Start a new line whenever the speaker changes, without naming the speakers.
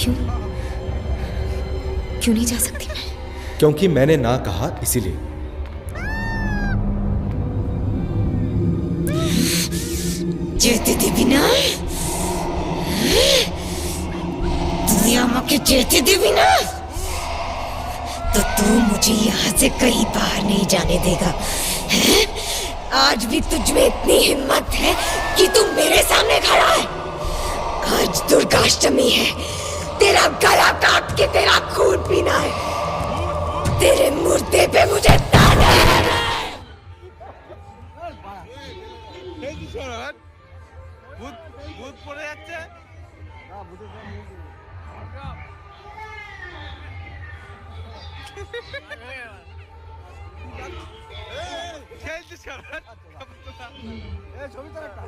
क्यों क्यों नहीं जा सकती मैं?
क्योंकि मैंने ना कहा, इसीलिए।
जेते देवी ना, तू यहाँ के जेते देवी ना, तो तू मुझे यहाँ से कहीं बाहर नहीं जाने देगा। हैं? आज भी तुझ में इतनी हिम्मत है कि तू मेरे सामने खड़ा है। आज दुर्गाष्टमी है, तेरा गला काट के तेरा खून पीना है। तेरे मुर्दे पे मुझे ताना है।
ভূত পড়ে যাচ্ছে। খেলছিস ছবি তো একটা